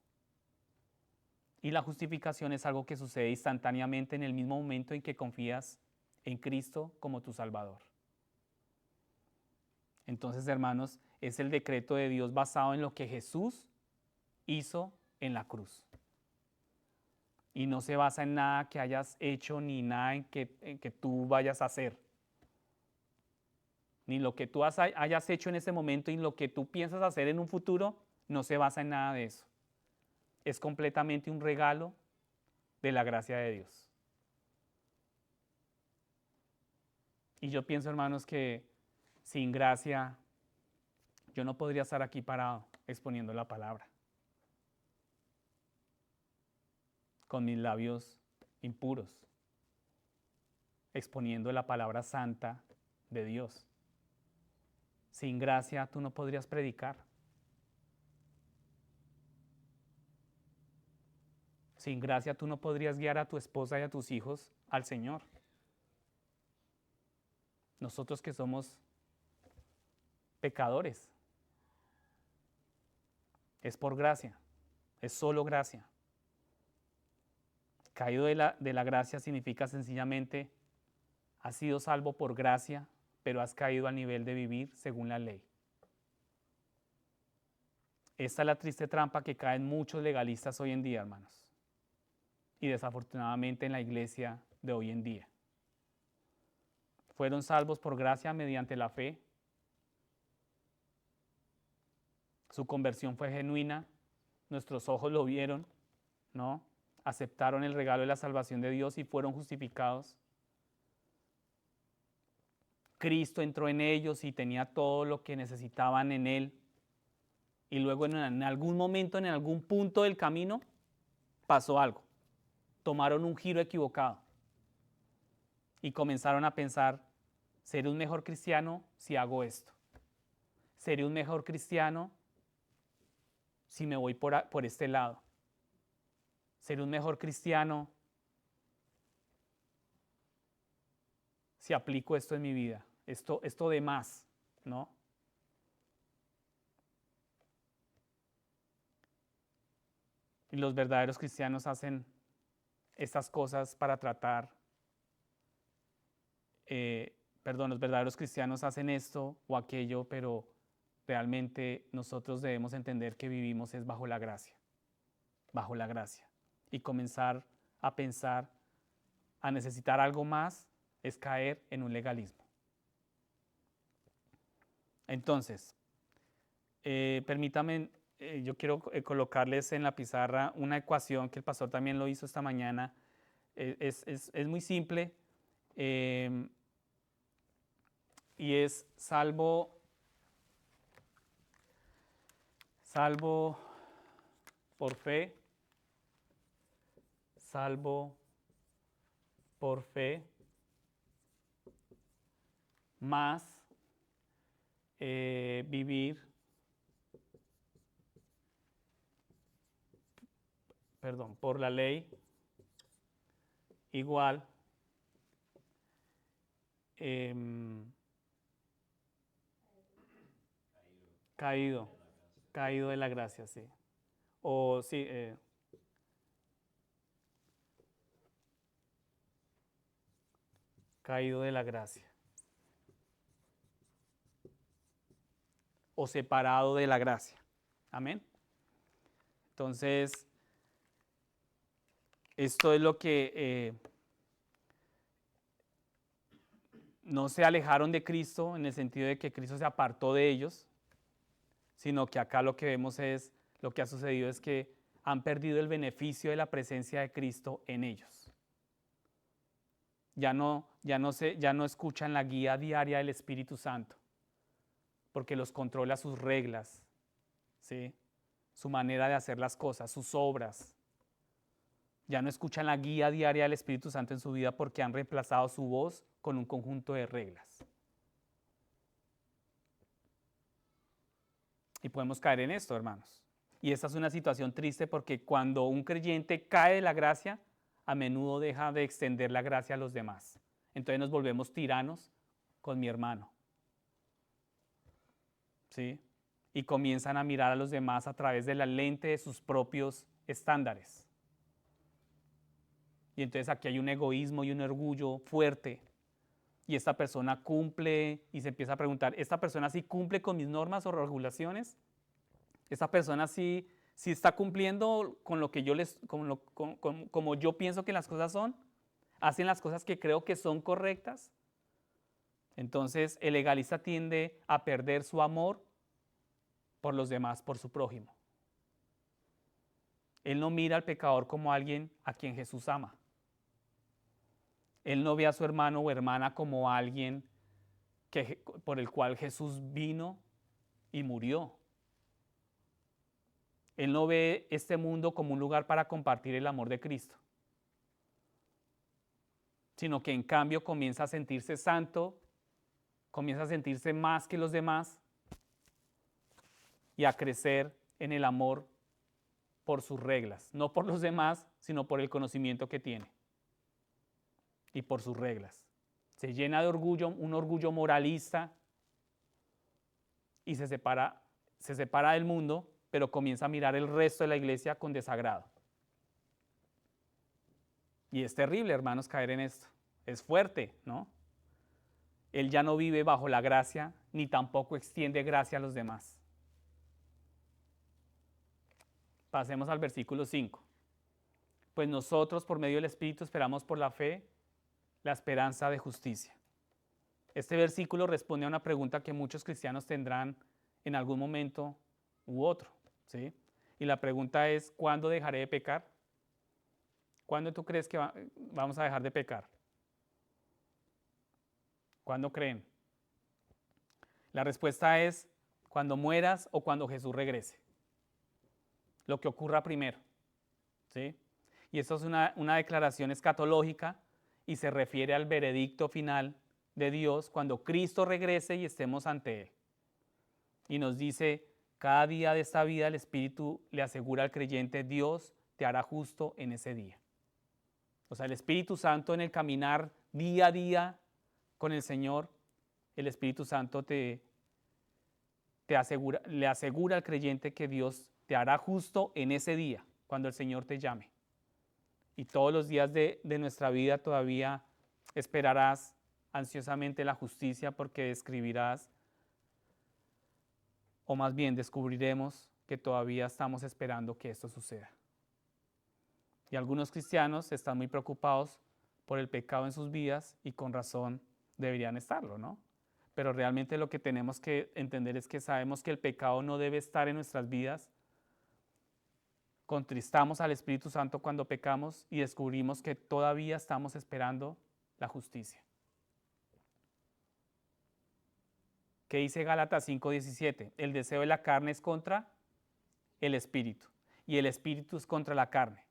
Y la justificación es algo que sucede instantáneamente en el mismo momento en que confías en Cristo como tu Salvador. Entonces, hermanos, es el decreto de Dios basado en lo que Jesús hizo en la cruz. Y no se basa en nada que hayas hecho ni nada en que tú vayas a hacer. Ni lo que tú hayas hecho en ese momento y lo que tú piensas hacer en un futuro, no se basa en nada de eso. Es completamente un regalo de la gracia de Dios. Y yo pienso, hermanos, que sin gracia yo no podría estar aquí parado exponiendo la palabra. con mis labios impuros, exponiendo la palabra santa de Dios. Sin gracia tú no podrías predicar. Sin gracia tú no podrías guiar a tu esposa y a tus hijos al Señor. Nosotros que somos pecadores, es por gracia, es solo gracia. Caído de la gracia significa sencillamente, has sido salvo por gracia, pero has caído al nivel de vivir según la ley. Esta es la triste trampa que caen muchos legalistas hoy en día, hermanos. Y desafortunadamente en la iglesia de hoy en día. Fueron salvos por gracia mediante la fe. Su conversión fue genuina, nuestros ojos lo vieron, ¿no? Aceptaron el regalo de la salvación de Dios y fueron justificados. Cristo entró en ellos y tenía todo lo que necesitaban en Él. Y luego en algún momento, en algún punto del camino, pasó algo. Tomaron un giro equivocado y comenzaron a pensar, ¿seré un mejor cristiano si hago esto? ¿Seré un mejor cristiano si me voy por este lado? ¿Seré un mejor cristiano si aplico esto en mi vida? Esto de más, ¿no? Y los verdaderos cristianos hacen estas cosas para tratar, los verdaderos cristianos hacen esto o aquello, pero realmente nosotros debemos entender que vivimos es bajo la gracia, y comenzar a pensar, a necesitar algo más, es caer en un legalismo. Entonces, permítame, yo quiero colocarles en la pizarra una ecuación que el pastor también lo hizo esta mañana. Es muy simple y es salvo por fe, más vivir, por la ley, igual caído de la gracia, sí. O sí, caído de la gracia. O separado de la gracia. Amén. Entonces, esto es lo que no se alejaron de Cristo en el sentido de que Cristo se apartó de ellos, sino que acá lo que vemos es, lo que ha sucedido es que han perdido el beneficio de la presencia de Cristo en ellos. Ya no escuchan la guía diaria del Espíritu Santo, porque los controla sus reglas, ¿sí? Su manera de hacer las cosas, sus obras. Ya no escuchan la guía diaria del Espíritu Santo en su vida porque han reemplazado su voz con un conjunto de reglas. Y podemos caer en esto, hermanos. Y esta es una situación triste porque cuando un creyente cae de la gracia, a menudo deja de extender la gracia a los demás. Entonces nos volvemos tiranos con mi hermano. ¿Sí? Y comienzan a mirar a los demás a través de la lente de sus propios estándares. Y entonces aquí hay un egoísmo y un orgullo fuerte. Y esta persona cumple y se empieza a preguntar, ¿esta persona sí cumple con mis normas o regulaciones? ¿Esta persona sí está cumpliendo con lo que yo como yo pienso que las cosas son? ¿Hacen las cosas que creo que son correctas? Entonces el legalista tiende a perder su amor por los demás, por su prójimo. Él no mira al pecador como alguien a quien Jesús ama. Él no ve a su hermano o hermana como alguien por el cual Jesús vino y murió. Él no ve este mundo como un lugar para compartir el amor de Cristo, sino que en cambio comienza a sentirse santo, comienza a sentirse más que los demás y a crecer en el amor por sus reglas, no por los demás, sino por el conocimiento que tiene y por sus reglas. Se llena de orgullo, un orgullo moralista, y se separa del mundo, pero comienza a mirar el resto de la iglesia con desagrado. Y es terrible, hermanos, caer en esto. Es fuerte, ¿no? Él ya no vive bajo la gracia, ni tampoco extiende gracia a los demás. Pasemos al versículo 5. Pues nosotros, por medio del Espíritu, esperamos por la fe la esperanza de justicia. Este versículo responde a una pregunta que muchos cristianos tendrán en algún momento u otro, ¿sí? Y la pregunta es, ¿cuándo dejaré de pecar? ¿Cuándo tú crees que vamos a dejar de pecar? ¿Cuándo creen? La respuesta es cuando mueras o cuando Jesús regrese. Lo que ocurra primero, ¿sí? Y esto es una declaración escatológica y se refiere al veredicto final de Dios cuando Cristo regrese y estemos ante Él. Y nos dice, cada día de esta vida el Espíritu le asegura al creyente, Dios te hará justo en ese día. O sea, el Espíritu Santo en el caminar día a día con el Señor, el Espíritu Santo le asegura al creyente que Dios te hará justo en ese día, cuando el Señor te llame. Y todos los días de nuestra vida todavía esperarás ansiosamente la justicia porque describirás, o más bien descubriremos que todavía estamos esperando que esto suceda. Y algunos cristianos están muy preocupados por el pecado en sus vidas y con razón deberían estarlo, ¿no? Pero realmente lo que tenemos que entender es que sabemos que el pecado no debe estar en nuestras vidas. Contristamos al Espíritu Santo cuando pecamos y descubrimos que todavía estamos esperando la justicia. ¿Qué dice Gálatas 5:17? El deseo de la carne es contra el Espíritu y el Espíritu es contra la carne.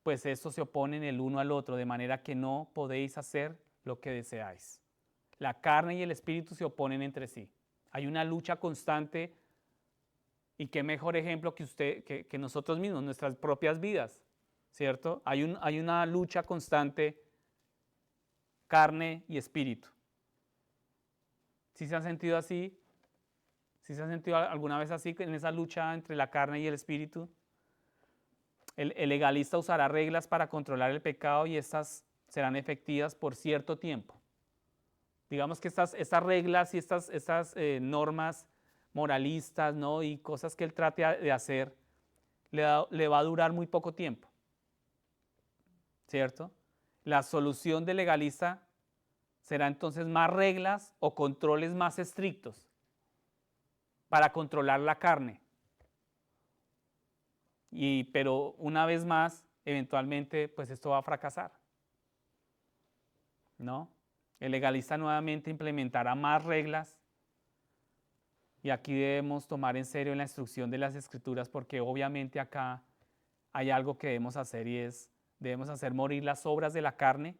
Pues estos se oponen el uno al otro, de manera que no podéis hacer lo que deseáis. La carne y el Espíritu se oponen entre sí. Hay una lucha constante. Y qué mejor ejemplo que nosotros mismos, nuestras propias vidas, ¿cierto? Hay una lucha constante, carne y espíritu. ¿Sí se han sentido así? ¿Sí se han sentido alguna vez así, en esa lucha entre la carne y el espíritu? El legalista usará reglas para controlar el pecado y estas serán efectivas por cierto tiempo. Digamos que estas reglas y estas normas moralistas, ¿no? Y cosas que él trate de hacer, le va a durar muy poco tiempo, ¿cierto? La solución del legalista será entonces más reglas o controles más estrictos para controlar la carne. Pero una vez más, eventualmente, pues esto va a fracasar, ¿no? El legalista nuevamente implementará más reglas. Y aquí debemos tomar en serio la instrucción de las Escrituras porque obviamente acá hay algo que debemos hacer y debemos hacer morir las obras de la carne,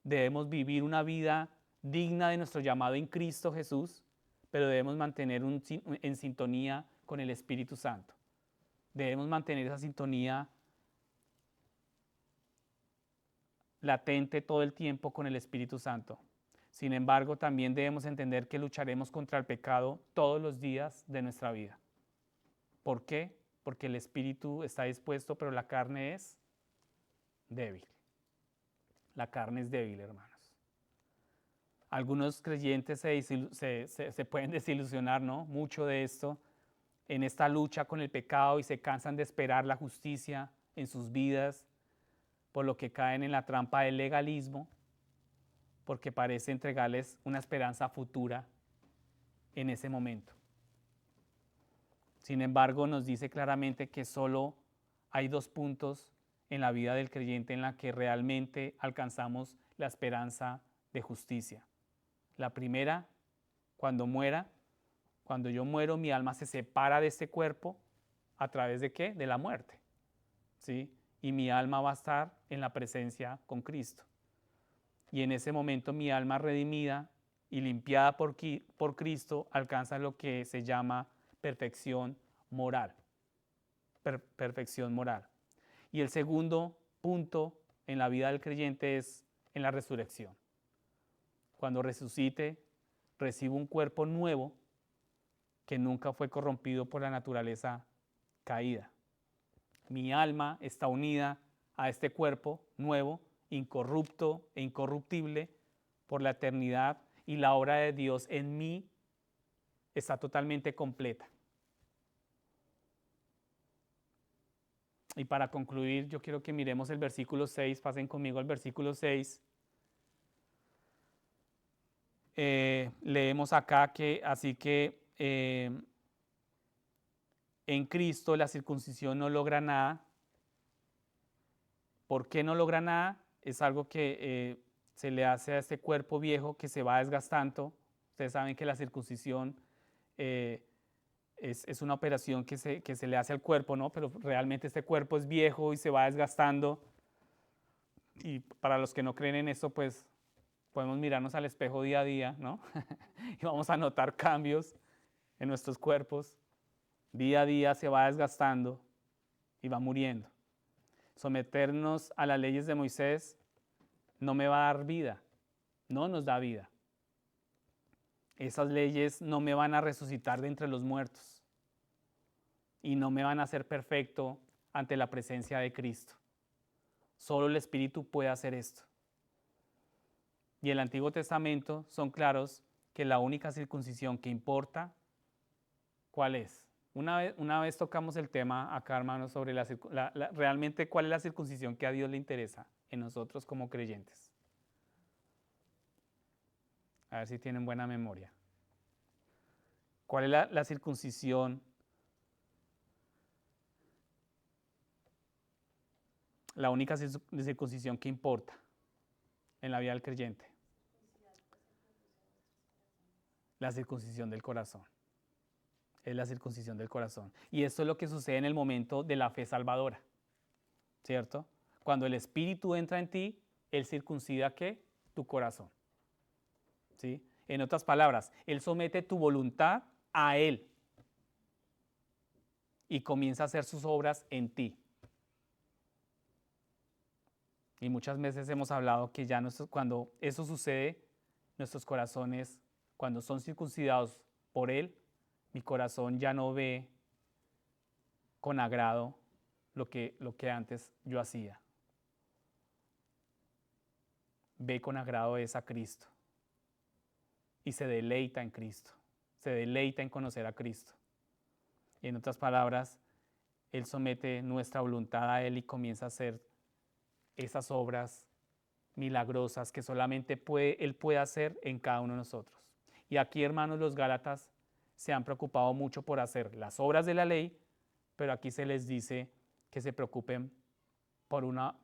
debemos vivir una vida digna de nuestro llamado en Cristo Jesús, pero debemos mantener en sintonía con el Espíritu Santo. Debemos mantener esa sintonía latente todo el tiempo con el Espíritu Santo. Sin embargo, también debemos entender que lucharemos contra el pecado todos los días de nuestra vida. ¿Por qué? Porque el espíritu está dispuesto, pero la carne es débil. La carne es débil, hermanos. Algunos creyentes se pueden desilusionar, ¿no? Mucho de esto, en esta lucha con el pecado y se cansan de esperar la justicia en sus vidas, por lo que caen en la trampa del legalismo, porque parece entregarles una esperanza futura en ese momento. Sin embargo, nos dice claramente que solo hay dos puntos en la vida del creyente en la que realmente alcanzamos la esperanza de justicia. La primera, cuando muera, cuando yo muero, mi alma se separa de este cuerpo ¿A través de qué? De la muerte, ¿sí? Y mi alma va a estar en la presencia con Cristo. Y en ese momento mi alma redimida y limpiada por Cristo alcanza lo que se llama perfección moral. Perfección moral. Y el segundo punto en la vida del creyente es en la resurrección. Cuando resucite, recibo un cuerpo nuevo que nunca fue corrompido por la naturaleza caída. Mi alma está unida a este cuerpo nuevo, incorrupto e incorruptible por la eternidad, y la obra de Dios en mí está totalmente completa. Y para concluir, yo quiero que miremos el versículo 6, pasen conmigo al versículo 6. Leemos acá que así que en Cristo la circuncisión no logra nada. ¿Por qué no logra nada? Es algo que se le hace a este cuerpo viejo que se va desgastando. Ustedes saben que la circuncisión es una operación que se le hace al cuerpo, ¿no? Pero realmente este cuerpo es viejo y se va desgastando. Y para los que no creen en esto, pues podemos mirarnos al espejo día a día, ¿no? Y vamos a notar cambios en nuestros cuerpos. Día a día se va desgastando y va muriendo. Someternos a las leyes de Moisés no me va a dar vida, no nos da vida. Esas leyes no me van a resucitar de entre los muertos y no me van a hacer perfecto ante la presencia de Cristo. Solo el Espíritu puede hacer esto. Y el Antiguo Testamento son claros que la única circuncisión que importa, ¿cuál es? Una vez tocamos el tema acá, hermanos, sobre realmente cuál es la circuncisión que a Dios le interesa en nosotros como creyentes. A ver si tienen buena memoria. ¿Cuál es la circuncisión? La única circuncisión que importa en la vida del creyente. La circuncisión del corazón. Es la circuncisión del corazón. Y esto es lo que sucede en el momento de la fe salvadora, ¿cierto? Cuando el Espíritu entra en ti, Él circuncida, ¿qué? Tu corazón, ¿sí? En otras palabras, Él somete tu voluntad a Él y comienza a hacer sus obras en ti. Y muchas veces hemos hablado que ya cuando eso sucede, nuestros corazones, cuando son circuncidados por Él, mi corazón ya no ve con agrado lo que antes yo hacía. Ve con agrado es a Cristo. Y se deleita en Cristo. Se deleita en conocer a Cristo. Y en otras palabras, Él somete nuestra voluntad a Él y comienza a hacer esas obras milagrosas que solamente Él puede hacer en cada uno de nosotros. Y aquí, hermanos, los Gálatas se han preocupado mucho por hacer las obras de la ley, pero aquí se les dice que se preocupen por una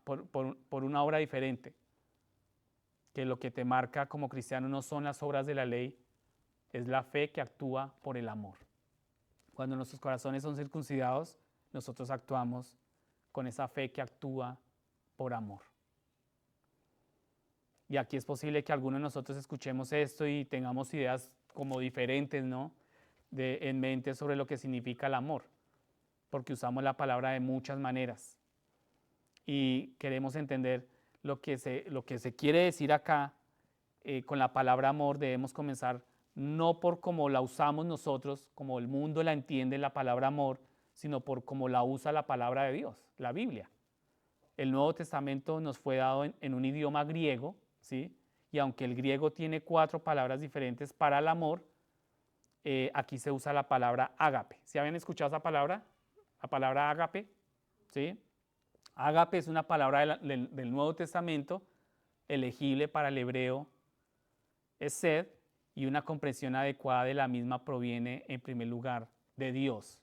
obra diferente, que lo que te marca como cristiano no son las obras de la ley, es la fe que actúa por el amor. Cuando nuestros corazones son circuncidados, nosotros actuamos con esa fe que actúa por amor. Y aquí es posible que algunos de nosotros escuchemos esto y tengamos ideas como diferentes, ¿no? En mente sobre lo que significa el amor, porque usamos la palabra de muchas maneras y queremos entender lo que se quiere decir acá con la palabra amor. Debemos comenzar no por cómo la usamos nosotros, como el mundo la entiende la palabra amor, sino por cómo la usa la palabra de Dios, la Biblia. El Nuevo Testamento nos fue dado en un idioma griego, ¿sí? Y aunque el griego tiene 4 palabras diferentes para el amor, aquí se usa la palabra ágape. ¿Sí habían escuchado esa palabra? La palabra ágape, ¿sí? Ágape es una palabra del Nuevo Testamento, elegible para el hebreo es sed, y una comprensión adecuada de la misma proviene en primer lugar de Dios,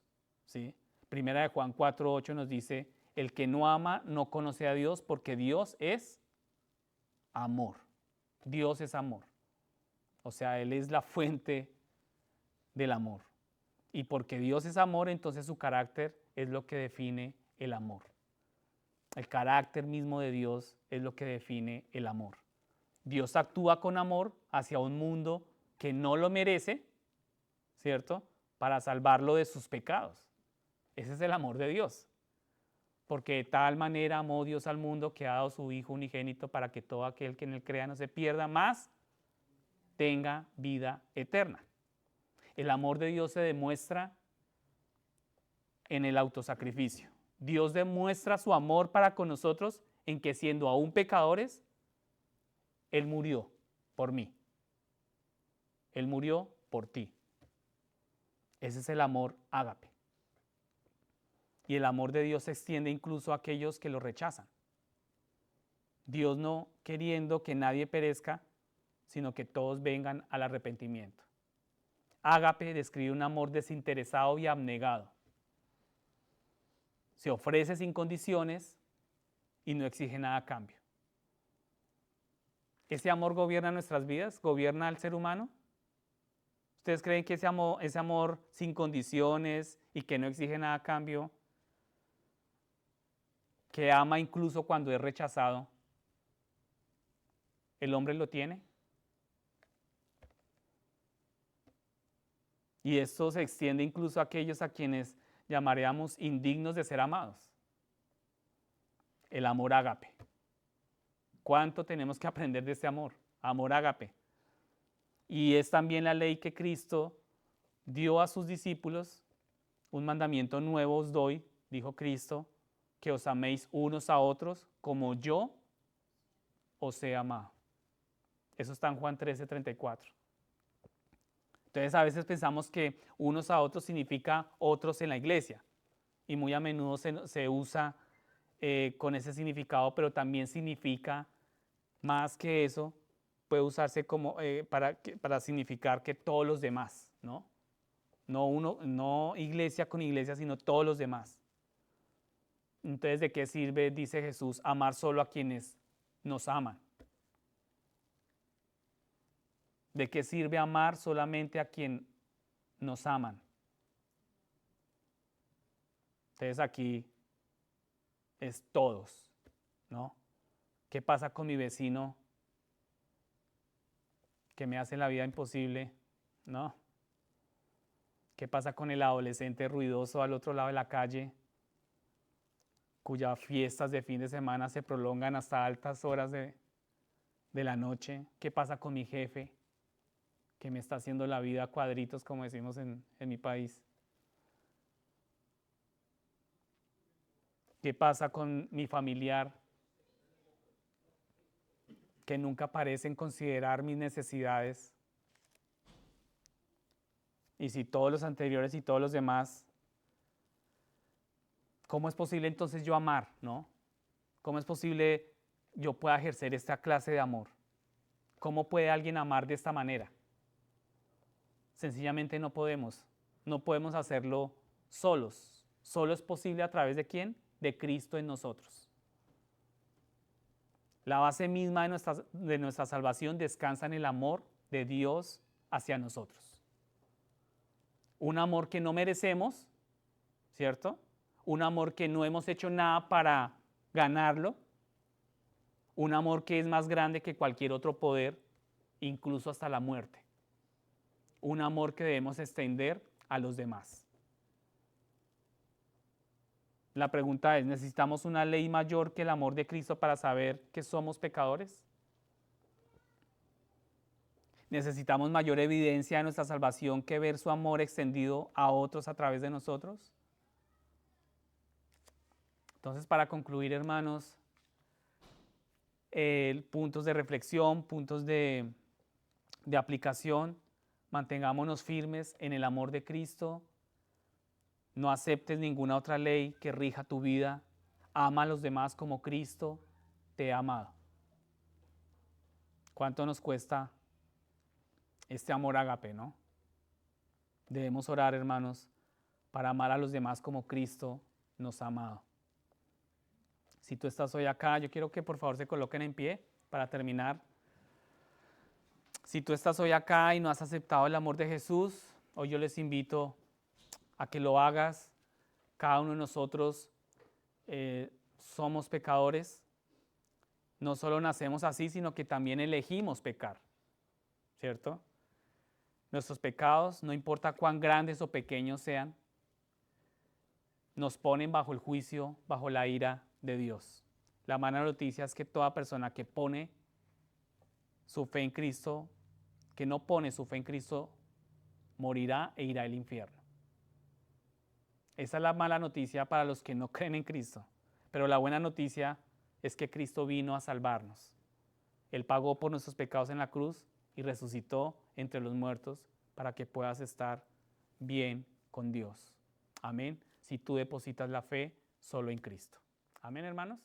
¿sí? Primera de Juan 4:8 nos dice, el que no ama no conoce a Dios porque Dios es amor. Dios es amor. O sea, Él es la fuente del amor. Y porque Dios es amor, entonces su carácter es lo que define el amor. El carácter mismo de Dios es lo que define el amor. Dios actúa con amor hacia un mundo que no lo merece, ¿cierto? Para salvarlo de sus pecados. Ese es el amor de Dios. Porque de tal manera amó Dios al mundo que ha dado su Hijo unigénito para que todo aquel que en él crea no se pierda, más tenga vida eterna. El amor de Dios se demuestra en el autosacrificio. Dios demuestra su amor para con nosotros en que siendo aún pecadores, Él murió por mí. Él murió por ti. Ese es el amor ágape. Y el amor de Dios se extiende incluso a aquellos que lo rechazan. Dios no queriendo que nadie perezca, sino que todos vengan al arrepentimiento. Ágape describe un amor desinteresado y abnegado. Se ofrece sin condiciones y no exige nada a cambio. ¿Ese amor gobierna nuestras vidas? ¿Gobierna al ser humano? ¿Ustedes creen que ese amor sin condiciones y que no exige nada a cambio, que ama incluso cuando es rechazado, el hombre lo tiene? Y esto se extiende incluso a aquellos a quienes llamaríamos indignos de ser amados. El amor ágape. ¿Cuánto tenemos que aprender de este amor? Amor ágape. Y es también la ley que Cristo dio a sus discípulos. Un mandamiento nuevo os doy, dijo Cristo, que os améis unos a otros como yo os he amado. Eso está en Juan 13:34. Entonces a veces pensamos que unos a otros significa otros en la iglesia y muy a menudo se usa con ese significado, pero también significa más que eso, puede usarse como, para significar que todos los demás, ¿no? No iglesia con iglesia, sino todos los demás. Entonces, ¿de qué sirve, dice Jesús, amar solo a quienes nos aman? ¿De qué sirve amar solamente a quien nos aman? Entonces aquí es todos, ¿no? ¿Qué pasa con mi vecino que me hace la vida imposible? ¿No? ¿Qué pasa con el adolescente ruidoso al otro lado de la calle, cuyas fiestas de fin de semana se prolongan hasta altas horas de la noche? ¿Qué pasa con mi jefe, que me está haciendo la vida a cuadritos, como decimos en mi país? ¿Qué pasa con mi familiar, que nunca parecen considerar mis necesidades? Y si todos los anteriores y todos los demás, ¿cómo es posible entonces yo amar, no? ¿Cómo es posible yo pueda ejercer esta clase de amor? ¿Cómo puede alguien amar de esta manera? Sencillamente no podemos. No podemos hacerlo solos. Solo es posible a través de ¿quién? De Cristo en nosotros. La base misma de nuestra salvación descansa en el amor de Dios hacia nosotros. Un amor que no merecemos, ¿cierto? Un amor que no hemos hecho nada para ganarlo. Un amor que es más grande que cualquier otro poder, incluso hasta la muerte. Un amor que debemos extender a los demás. La pregunta es, ¿necesitamos una ley mayor que el amor de Cristo para saber que somos pecadores? ¿Necesitamos mayor evidencia de nuestra salvación que ver su amor extendido a otros a través de nosotros? Entonces, para concluir, hermanos, puntos de reflexión, puntos de aplicación, mantengámonos firmes en el amor de Cristo. No aceptes ninguna otra ley que rija tu vida. Ama a los demás como Cristo te ha amado. ¿Cuánto nos cuesta este amor ágape, no? Debemos orar, hermanos, para amar a los demás como Cristo nos ha amado. Si tú estás hoy acá, yo quiero que por favor se coloquen en pie para terminar. Si tú estás hoy acá y no has aceptado el amor de Jesús, hoy yo les invito a que lo hagas. Cada uno de nosotros somos pecadores. No solo nacemos así, sino que también elegimos pecar, ¿cierto? Nuestros pecados, no importa cuán grandes o pequeños sean, nos ponen bajo el juicio, bajo la ira de Dios. La mala noticia es que toda persona que pone su fe en Cristo, que no pone su fe en Cristo, morirá e irá al infierno. Esa es la mala noticia para los que no creen en Cristo. Pero la buena noticia es que Cristo vino a salvarnos. Él pagó por nuestros pecados en la cruz y resucitó entre los muertos para que puedas estar bien con Dios. Amén. Si tú depositas la fe solo en Cristo. Amén, hermanos.